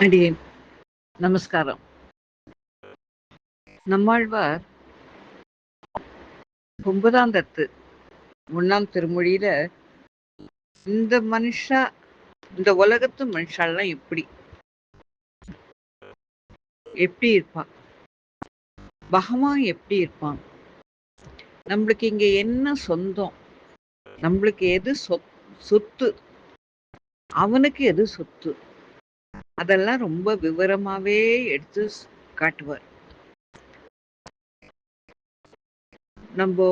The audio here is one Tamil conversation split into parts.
அடியேன் நமஸ்காரம். நம்மாழ்வார் 9ஆம் தத்து 1ஆம் திருமொழியில இந்த மனுஷா, இந்த உலகத்து மனுஷாலாம் எப்படி இருப்பான், பகவான் எப்படி இருப்பான், நம்மளுக்கு இங்க என்ன சொந்தம், நம்மளுக்கு எது சொத்து, அவனுக்கு எது சொத்து, அதெல்லாம் ரொம்ப விவரமாவே எடுத்து காட்டுவார். நம்ம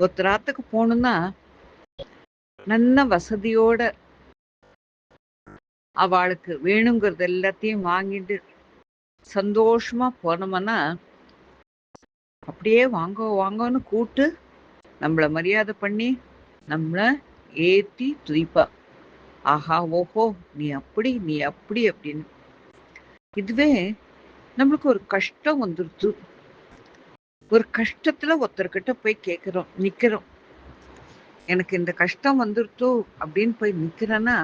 ஒருத்தராத்துக்கு போகணும்னா நல்ல வசதியோட அவளுக்கு வேணுங்கிறது எல்லாத்தையும் வாங்கிட்டு சந்தோஷமா போனோம்னா அப்படியே வாங்கன்னு கூப்பிட்டு நம்மள மரியாதை பண்ணி நம்மள ஏத்தி துதிப்பா. ஆஹா ஓஹோ, நீ அப்படி அப்படின்னு. இதுவே நம்மளுக்கு ஒரு கஷ்டம் வந்துருச்சு, ஒரு கஷ்டத்துல ஒருத்தர்கிட்ட போய் கேட்கிறோம், நிக்கிறோம், எனக்கு இந்த கஷ்டம் வந்துருச்சோ அப்படின்னு போய் நிக்கிறேன்னா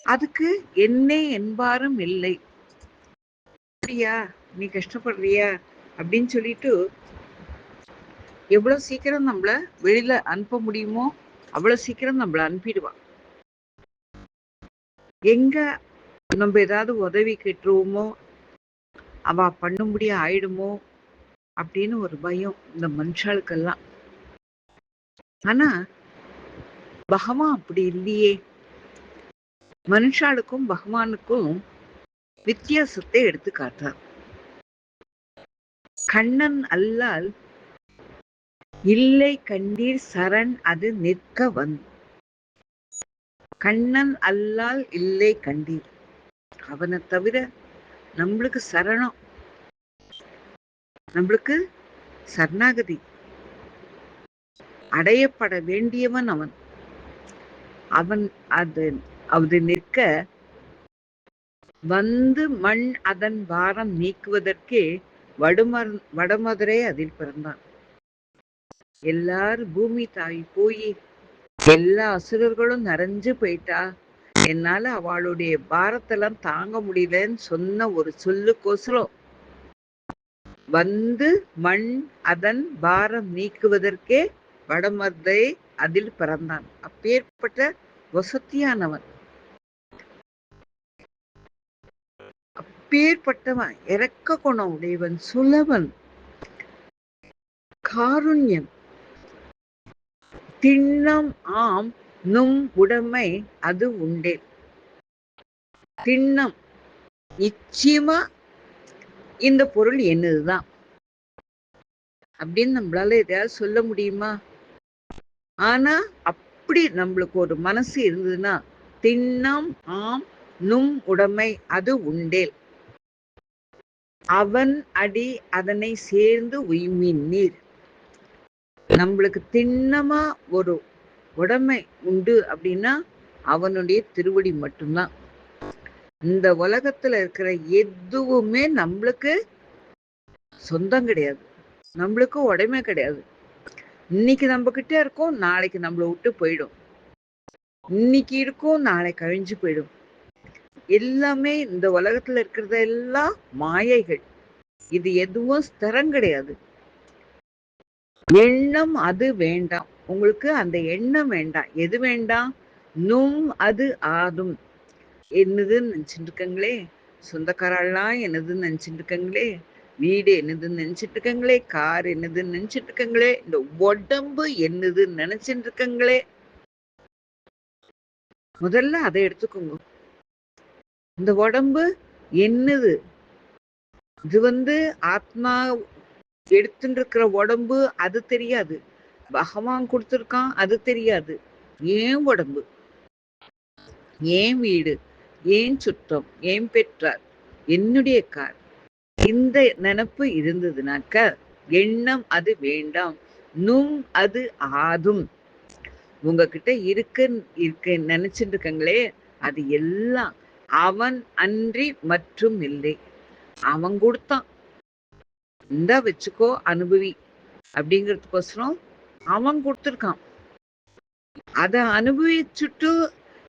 அதுக்கு என்னே என்பாரும் இல்லை. அப்படியா, நீ கஷ்டப்படுறியா அப்படின்னு சொல்லிட்டு எவ்வளவு சீக்கிரம் நம்மள வெளியில அனுப்ப முடியுமோ அவ்வளவு சீக்கிரம் நம்மள அனுப்பிடுவான். எங்க நம்ம ஏதாவது உதவி கேட்டுருவோமோ, அவ பண்ணும்படியா ஆயிடுமோ அப்படின்னு ஒரு பயம் இந்த மனுஷாளுக்கெல்லாம். ஆனா பகவான் அப்படி இல்லையே. மனுஷாளுக்கும் பகவானுக்கும் வித்தியாசத்தை எடுத்து காட்டார். கண்ணன் அல்லால் இல்லை கண்டீர் சரண் அது நிற்க கண்ணன் அல்லால் இல்லை கண்டீர். அவனை தவிர நம்மளுக்கு சரணம், நம்மளுக்கு சரணாகதி, அடையப்பட வேண்டியவன் அவன். அவன் அது நிற்க வந்து மண் அதன் பாரம் நீக்குவதற்கே வடமதுரை அதில் பிறந்தான். எல்லாரும் பூமி தாய் போய் எல்லா அசுரர்களும் நிறைஞ்சு போயிட்டா, என்னால அவளுடைய பாரத்தெல்லாம் தாங்க முடியலன்னு சொன்ன ஒரு சொல்லுக்கோசரம் வந்து மண் அதன் பாரம் நீக்குவதற்கே வடமதுரை அதில் பிறந்தான். அப்பேற்பட்ட வசதியானவன், அப்பேற்பட்டவன், இறக்க குணம் உடையவன், சுலபன், காருண்யம், திண்ணம் ஆம் நும் உடைமை அது உண்டே. திண்ணம், நிச்சயமா இந்த பொருள் என்னதுதான் அப்படின்னு நம்மளால எதையாவது சொல்ல முடியுமா? ஆனா அப்படி நம்மளுக்கு ஒரு மனசு இருந்ததுன்னா, திண்ணம் ஆம் நும் உடைமை அது உண்டேல், அவன் அடி அதனை சேர்ந்து உய்மின் நீர். நம்மளுக்கு திண்ணமா ஒரு உடைமை உண்டு அப்படின்னா அவனுடைய திருவடி மட்டும்தான். இந்த உலகத்துல இருக்கிற எதுவுமே நம்மளுக்கு சொந்தம் கிடையாது, நம்மளுக்கு உடைமை கிடையாது. இன்னைக்கு நம்ம கிட்ட இருக்கோம், நாளைக்கு நம்மளை விட்டு போயிடும். இன்னைக்கு இருக்கும், நாளை கழிஞ்சு போயிடும். எல்லாமே இந்த உலகத்துல இருக்கிறது எல்லாம் மாயைகள். இது எதுவும் ஸ்திரம் கிடையாது. எண்ணம் அது வேண்டாம், உங்களுக்கு அந்த எண்ணம் வேண்டாம். எது வேண்டாம்? நும் அது ஆதும். என்னதுன்னு நினைச்சிட்டு இருக்கங்களே, சொந்தக்காரெல்லாம் என்னதுன்னு நினைச்சிட்டு இருக்கங்களே, வீடு என்னதுன்னு நினைச்சிட்டு இருக்கங்களே, கார் என்னதுன்னு நினைச்சிட்டு இருக்கங்களே, இந்த உடம்பு என்னதுன்னு நினைச்சிட்டு இருக்கங்களே, முதல்ல அதை எடுத்துக்கோங்க. இந்த உடம்பு என்னது? இது ஆத்மா எடுத்துட்டு இருக்கிற உடம்பு, அது தெரியாது. பகவான் கொடுத்திருக்கான், அது தெரியாது. ஏன் உடம்பு, ஏன் வீடு, ஏன் சுத்தம், ஏன் பெற்றார், என்னுடைய கார், இந்த நினப்பு இருந்ததுனாக்க எண்ணம் அது வேண்டாம். நும் அது ஆதும். உங்ககிட்ட இருக்கு நினைச்சிட்டு இருக்கங்களே, அது எல்லாம் அவன் அன்றி மற்றும் இல்லை. அவன் கொடுத்தான், இந்தா வச்சுக்கோ அனுபவி அப்படிங்கிறதுக்கோசரம் அவன் கொடுத்துருக்கான். அதை அனுபவிச்சுட்டு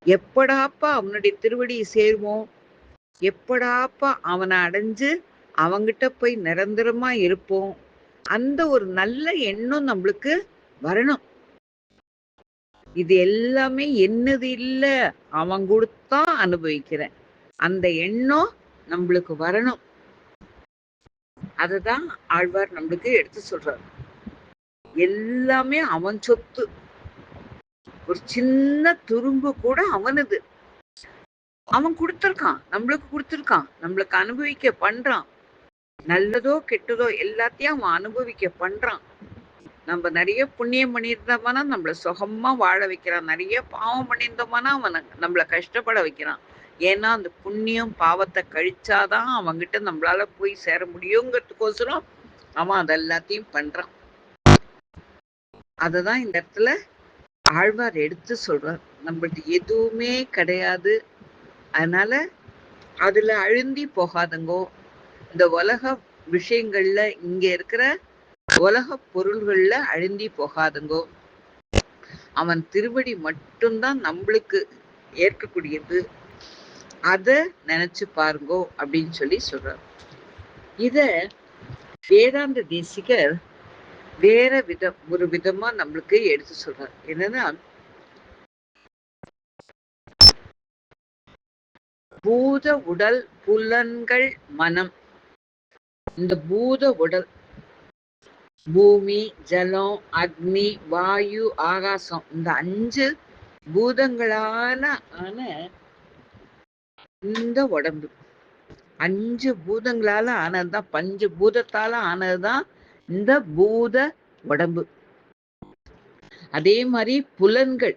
எப்படாப்பா அவனுடைய திருவடியை சேருவோம், எப்படாப்பா அவனை அடைஞ்சு அவங்கிட்ட போய் நிரந்தரமா இருப்போம், அந்த ஒரு நல்ல எண்ணம் நம்மளுக்கு வரணும். இது எல்லாமே என்னது இல்ல, அவன் கொடுத்தா அனுபவிக்கிறேன், அந்த எண்ணம் நம்மளுக்கு வரணும். அததான் ஆழ்வார் நம்மளுக்கு எடுத்து சொல்றார். எல்லாமே அவன் சொத்து, ஒரு சின்ன துரும்பு கூட அவனது. அவன் கொடுத்திருக்கான், நம்மளுக்கு கொடுத்திருக்கான், நம்மளுக்கு அனுபவிக்க பண்றான். நல்லதோ கெட்டதோ எல்லாத்தையும் அவன் அனுபவிக்க பண்றான். நம்ம நிறைய புண்ணியம் பண்ணியிருந்தோம்னா நம்மள சுகமா வாழ வைக்கிறான், நிறைய பாவம் பண்ணியிருந்தோம்னா அவன் நம்மள கஷ்டப்பட வைக்கிறான். ஏன்னா அந்த புண்ணியம் பாவத்தை கழிச்சாதான் அவன்கிட்ட நம்மளால போய் சேர முடியுங்கிறதுக்கோசரம் அவன் அது எல்லாத்தையும் பண்றான். அததான் இந்த இடத்துல ஆழ்வார் எடுத்து சொல்றார். நம்மளுக்கு எதுவுமே கிடையாது, அதனால அதுல அழுந்தி போகாதுங்கோ. இந்த உலக விஷயங்கள்ல, இங்க இருக்கிற உலக பொருள்கள்ல அழுந்தி போகாதுங்கோ. அவன் திருவடி மட்டும்தான் நம்மளுக்கு ஏற்கக்கூடியது, அத நினைச்சு பாருங்கோ அப்படின்னு சொல்லி சொல்றார். இத வேதாந்த தேசிகர் வேற ஒரு விதமா நம்மளுக்கு எடுத்து சொல்றார். என்னன்னா, பூத உடல், புலன்கள், மனம், இந்த பூத உடல், பூமி, ஜலம், அக்னி, வாயு, ஆகாசம், இந்த 5 பூதங்களான இந்த உடம்பு, 5 பூதங்களால ஆனதுதான், பஞ்ச பூதத்தால ஆனதுதான் இந்த பூத உடம்பு. அதே மாதிரி புலன்கள்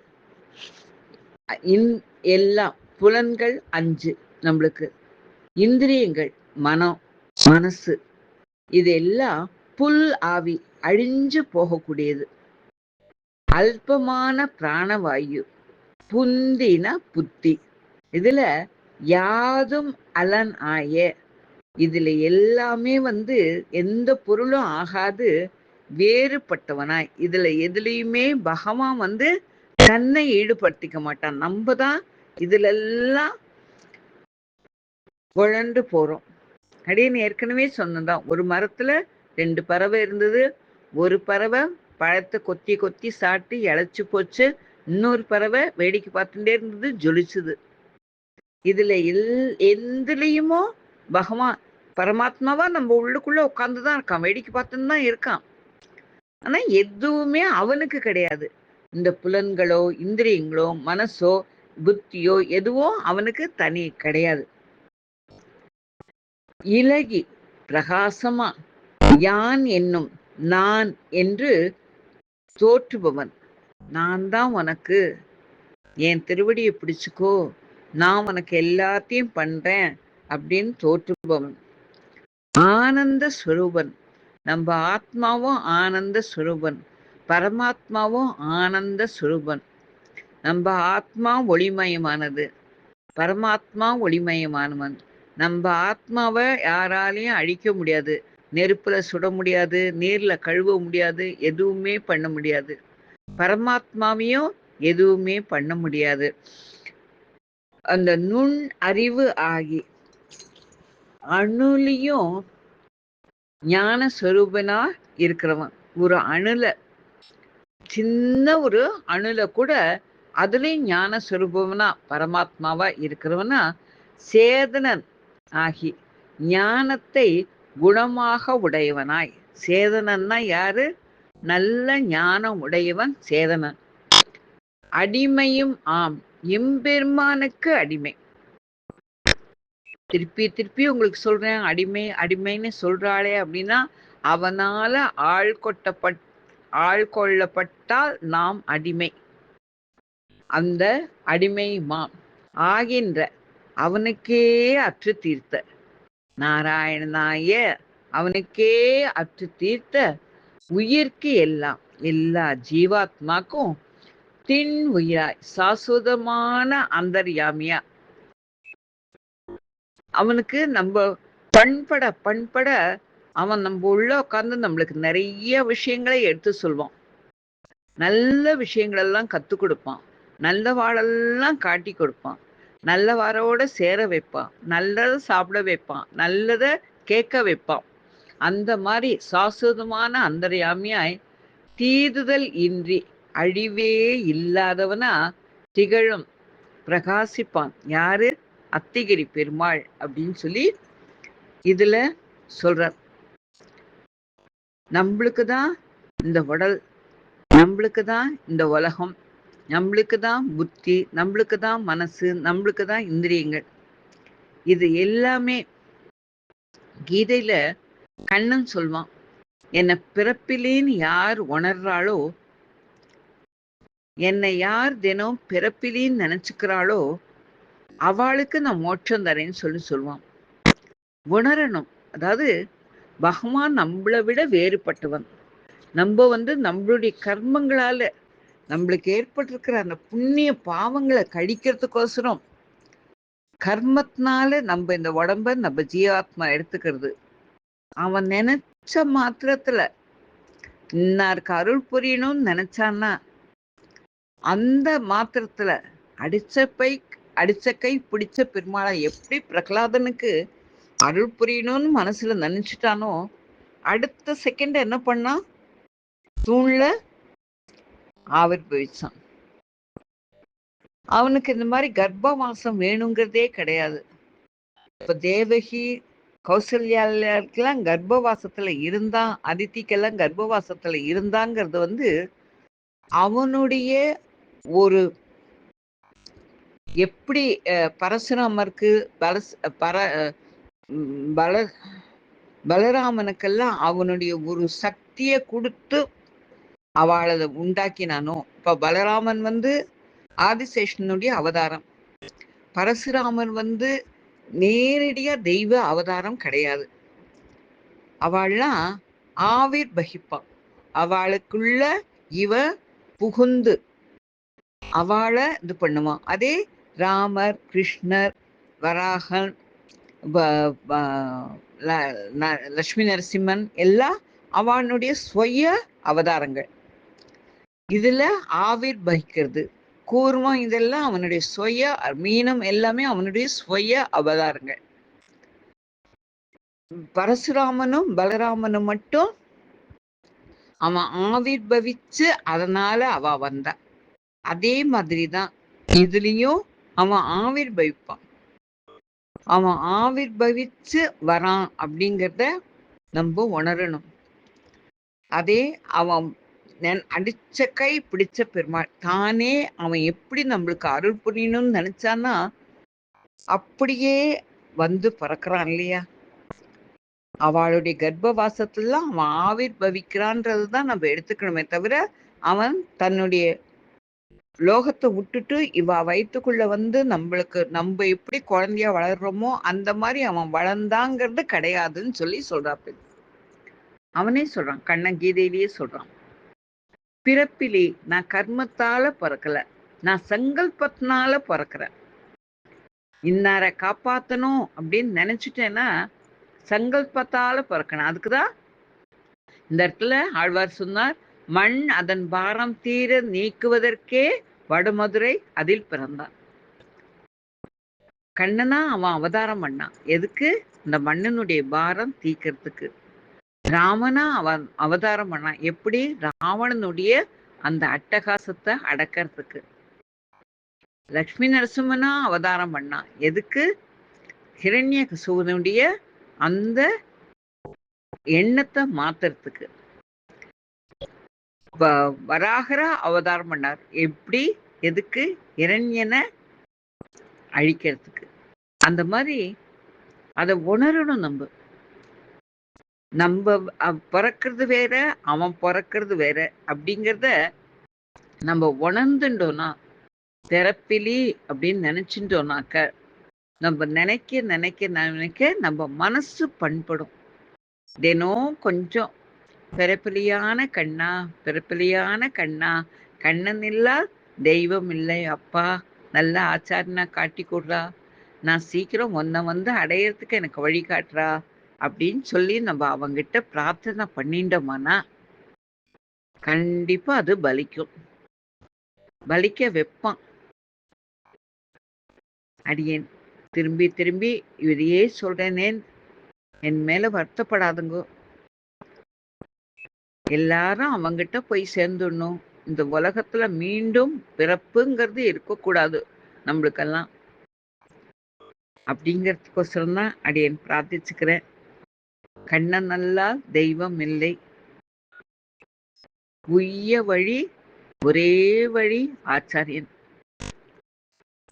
எல்லாம், புலன்கள் 5 நம்மளுக்கு, இந்திரியங்கள், மனம், மனசு, இதெல்லாம் புல் ஆவி, அழிஞ்சு போகக்கூடியது. அல்பமான பிராணவாயு, புந்தின புத்தி, இதுல யாதும் அலன் ஆய, இதுல எல்லாமே எந்த பொருளும் ஆகாது, வேறுபட்டவனாய், இதுல எதுலையுமே பகவான் தன்னை ஈடுபடுத்திக்க மாட்டான். நம்ம தான் இதுல எல்லாம் குழண்டு போறோம். அப்படின்னு ஏற்கனவே சொன்னதான், ஒரு மரத்துல 2 பறவை இருந்தது. ஒரு பறவை பழத்தை கொத்தி கொத்தி சாப்பிட்டு இழைச்சு போச்சு, இன்னொரு பறவை வேடிக்கை பார்த்துட்டே இருந்தது, ஜொலிச்சுது. இதுல எதுலயுமோ பகவான் பரமாத்மாவா நம்ம உள்ளுக்குள்ள உட்கார்ந்துதான் இருக்கான், வேடிக்கை பார்த்துன்னு தான் இருக்கான். ஆனா எதுவுமே அவனுக்கு கிடையாது. இந்த புலன்களோ, இந்திரியங்களோ, மனசோ, புத்தியோ எதுவோ அவனுக்கு தனி கிடையாது. இலகி பிரகாசமா யான் என்னும் நான் என்று தோற்றுபவன், நான் தான் உனக்கு, என் திருவடியை பிடிச்சுக்கோ, நான் உனக்கு எல்லாத்தையும் பண்றேன் அப்படின்னு தோற்றுபவன். ஆனந்த ஸ்வரூபன், நம்ம ஆத்மாவும் ஆனந்த ஸ்வரூபன், பரமாத்மாவும் ஆனந்த ஸ்வரூபன். நம்ம ஆத்மா ஒளிமயமானது, பரமாத்மா ஒளிமயமானவன். நம்ம ஆத்மாவை யாராலையும் அழிக்க முடியாது, நெருப்புல சுட முடியாது, நீர்ல கழுவ முடியாது, எதுவுமே பண்ண முடியாது. பரமாத்மாவையும் எதுவுமே பண்ண முடியாது. அந்த நுண் அறிவு ஆகி அணுலையும் ஞான ஸ்வரூபனா இருக்கிறவன். ஒரு அணுல, சின்ன ஒரு அணுல கூட அதுலயும் ஞான ஸ்வரூபவனா பரமாத்மாவா இருக்கிறவனா சேதனன் ஆகி ஞானத்தை குணமாக உடையவனாய். சேதனன்னா யாரு? நல்ல ஞானம் உடையவன் சேதனன். அடிமையும் ஆம், எம்பெருமானுக்கு அடிமை. திருப்பி திருப்பி உங்களுக்கு சொல்றேன், அடிமை அடிமைன்னு சொல்றாளே அப்படின்னா, அவனால ஆள்கொள்ளப்பட்டால் நாம் அடிமை. அந்த அடிமை மாம் ஆகின்ற அவனுக்கே அற்று தீர்த்த நாராயணனாய அவனுக்கே அற்று தீர்த்த உயிர்க்கு எல்லாம், எல்லா ஜீவாத்மாக்கும் தின் உயிராய் சாஸ்வதமான அந்தர்யாமியா, அவனுக்கு நம்ம பண்பட அவன் நம்ம உள்ள உட்கார்ந்து நம்மளுக்கு நிறைய விஷயங்களை எடுத்து சொல்வான், நல்ல விஷயங்கள் எல்லாம் கத்து கொடுப்பான். நல்லவாழெல்லாம் காட்டி கொடுப்பான். நல்லவாரோட சேர வைப்பான். நல்லத சாப்பிட வைப்பான். நல்லத கேட்க வைப்பான். அந்த மாரி சாஸ்வதமான அந்தர்யாமியாய் தீதுதல் இன்றி அழிவே இல்லாதவனா திகழும் பிரகாசிப்பான். யாரு? அத்திகிரி பெருமாள் அப்படின்னு சொல்லி இதுல சொல்றார். நம்மளுக்கு தான் இந்த உடல், நம்மளுக்கு தான் இந்த உலகம், நம்மளுக்கு தான் புத்தி, நம்மளுக்கு தான் மனசு, நம்மளுக்கு தான் இந்திரியங்கள். இது எல்லாமே கீதையில கண்ணன் சொல்வான். என்னை பிறப்பிலேன்னு யார் உணர்றாளோ, என்னை யார் தினம் பிறப்பிலேன்னு நினைச்சுக்கிறாளோ, அவளுக்கு நான் மோட்சம் தரேன்னு சொல்லுவான். உணரணும். அதாவது பகவான் நம்மளை விட வேறுபட்டவன். நம்ம நம்மளுடைய கர்மங்களால நம்மளுக்கு ஏற்பட்டிருக்கிற அந்த புண்ணிய பாவங்களை கழிக்கிறதுக்கோசரம் கர்மத்தினால நம்ம இந்த உடம்ப நம்ம ஜீவாத்மா எடுத்துக்கிறது. அவன் நினைச்ச மாத்திரத்துல இன்னாருக்கு அருள் புரியணும்னு நினைச்சான்னா அந்த மாத்திரத்துல அடிச்ச கை பிடிச்ச பெருமாளை எப்படி பிரகலாதனுக்கு அருள் புரியணும்னு மனசுல நினைச்சிட்டானோ அடுத்த செகண்ட் என்ன பண்ணா தூண்ல ஆவிர்வவிச்சான். அவனுக்கு இந்த மாதிரி கர்ப்பவாசம் வேணுங்கிறதே கிடையாது. இப்ப தேவகி கௌசல்யாக்கெல்லாம் கர்ப்பவாசத்துல இருந்தான், அதித்திக்கெல்லாம் கர்ப்பவாசத்துல இருந்தாங்கிறது அவனுடைய ஒரு எப்படி பரசுராமருக்கு பலராமனுக்கெல்லாம் அவனுடைய ஒரு சக்தியை கொடுத்து அவளை உண்டாக்கினானோ. இப்ப பலராமன் ஆதிசேஷனுடைய அவதாரம், பரசுராமன் நேரடியா தெய்வ அவதாரம் கிடையாது. அவள்லாம் ஆவிர் பகிப்பான். அவளுக்குள்ள இவ புகுந்து அவளை இது பண்ணுவான். அதே ராமர், கிருஷ்ணர், வராகன், லட்சுமி நரசிம்மன் எல்லாம் அவனுடைய ஸ்வய அவதாரங்கள். இதுல ஆவிர் பகிக்கிறது, கூர்மம் இதெல்லாம் அவனுடைய ஸ்வய, மீனம் எல்லாமே அவனுடைய ஸ்வய அவதாரங்கள். பரசுராமனும் பலராமனும் மட்டும் அவன் ஆவிர்பவிச்சு அதனால அவ வந்தா. அதே மாதிரிதான் இதுலயும் அவன் ஆவிர்பவிப்பான். அவன் ஆவிர்பவிச்சு வரான் அப்படிங்கிறத நம்ம உணரணும். அதே அவன் அடிச்ச கை பிடிச்ச பெருமாள் தானே அவன் எப்படி நம்மளுக்கு அருள் புரியணும்னு நினைச்சான்னா அப்படியே பறக்கிறான் இல்லையா. அவளுடைய கர்ப்பவாசத்துல அவன் ஆவிர்பவிக்கிறான்றதுதான் நம்ம எடுத்துக்கணுமே தவிர அவன் தன்னுடைய லோகத்தை விட்டுட்டு இவ வயிற்றுக்குள்ள நம்மளுக்கு நம்ம எப்படி குழந்தையா வளர்றோமோ அந்த மாதிரி அவன் வளர்ந்தாங்கிறது கிடையாதுன்னு சொல்றாப்ப. அவனே சொல்றான், கண்ணன் கீதையிலேயே சொல்றான், பிறப்பிலே நான் கர்மத்தால பிறக்கல, நான் சங்கல்பத்தினால பிறக்கிறேன். இன்னார காப்பாத்தணும் அப்படின்னு நினைச்சிட்டேன்னா சங்கல்பத்தால பிறக்கணும். அதுக்குதான் இந்த இடத்துல ஆழ்வார் சொன்னார், மண் அதன் பாரம் தீர நீக்குவதற்கே வடமதுரை அதில் பிறந்தான். கண்ணனா அவன் அவதாரம் பண்ணான். எதுக்கு? இந்த மண்ணினுடைய பாரம் தீக்கிறதுக்கு. ராமனா அவன் அவதாரம் பண்ணான். எப்படி? ராவணனுடைய அந்த அட்டகாசத்தை அடக்கிறதுக்கு. லக்ஷ்மி நரசிம்மனா அவதாரம் பண்ணான். எதுக்கு? ஹிரண்ய கசுவனுடைய அந்த எண்ணத்தை மாத்துறதுக்கு. வராகரா அவதாரம் பண்ணார். எப்படி? எதுக்கு? இரண்யனை அழிக்கிறதுக்கு. அந்த மாதிரி அதை உணரணும். நம்ம பிறக்கிறது வேற, அவன் பிறக்கிறது வேற அப்படிங்கிறத நம்ம உணர்ந்துட்டோம்னா, பிறப்பிலி அப்படின்னு நினைச்சுட்டோம்னாக்க நம்ம நினைக்க நினைக்க நினைக்க நம்ம மனசு பண்படும். தினம் கொஞ்சம் பிறப்பிலியான கண்ணா, பிறப்பிலியான கண்ணா, கண்ணன் இல்லா தெய்வம் இல்லை அப்பா, நல்ல ஆச்சாரனா காட்டி கொடுறா, நான் சீக்கிரம் உன்னை அடையறதுக்கு எனக்கு வழி காட்டுறா அப்படின்னு சொல்லி நம்ம அவங்கிட்ட பிரார்த்தனை பண்ணிட்டோமானா கண்டிப்பா அது பலிக்கும். வலிக்க வைப்பான். அடியேன் திரும்பி திரும்பி இதையே சொல்றேனேன், என் மேல வருத்தப்படாதுங்கோ. எல்லாரும் அவங்கிட்ட போய் சேர்ந்துடணும். இந்த உலகத்துல மீண்டும் பிறப்புங்கிறது இருக்கக்கூடாது நம்மளுக்கெல்லாம். அப்படிங்கிறதுக்கோசரம் தான் அடியேன் பிரார்த்திச்சுக்கிறேன். கண்ணன் அல்லால் தெய்வம் இல்லை. உய்ய வழி ஒரே வழி ஆச்சாரியன்.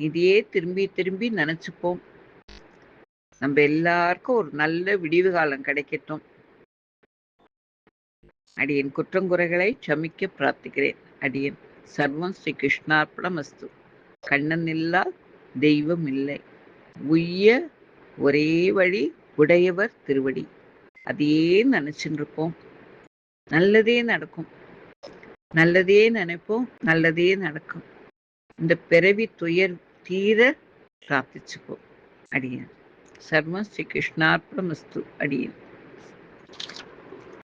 இதையே திரும்பி திரும்பி நினைச்சுப்போம். நம்ம எல்லாருக்கும் ஒரு நல்ல விடிவு காலம் கிடைக்கட்டும். அடியேன் குற்றங்குறைகளை க்ஷமிக்க பிரார்த்திக்கிறேன். அடியேன் சர்வம் ஸ்ரீ கிருஷ்ணார்ப்பணமஸ்து. கண்ணன் இல்லா தெய்வம் இல்லை. உய்ய ஒரே வழி உடையவர் திருவடி. அதையே நினைச்சுட்டு இருப்போம். நல்லதே நடக்கும். நல்லதே நினைப்போம், நல்லதே நடக்கும். இந்த பிறவி துயர் தீர பிரார்த்திச்சுப்போம். அடியேன் சர்வம் ஸ்ரீ கிருஷ்ணார்ப்பணமஸ்து. அடியேன்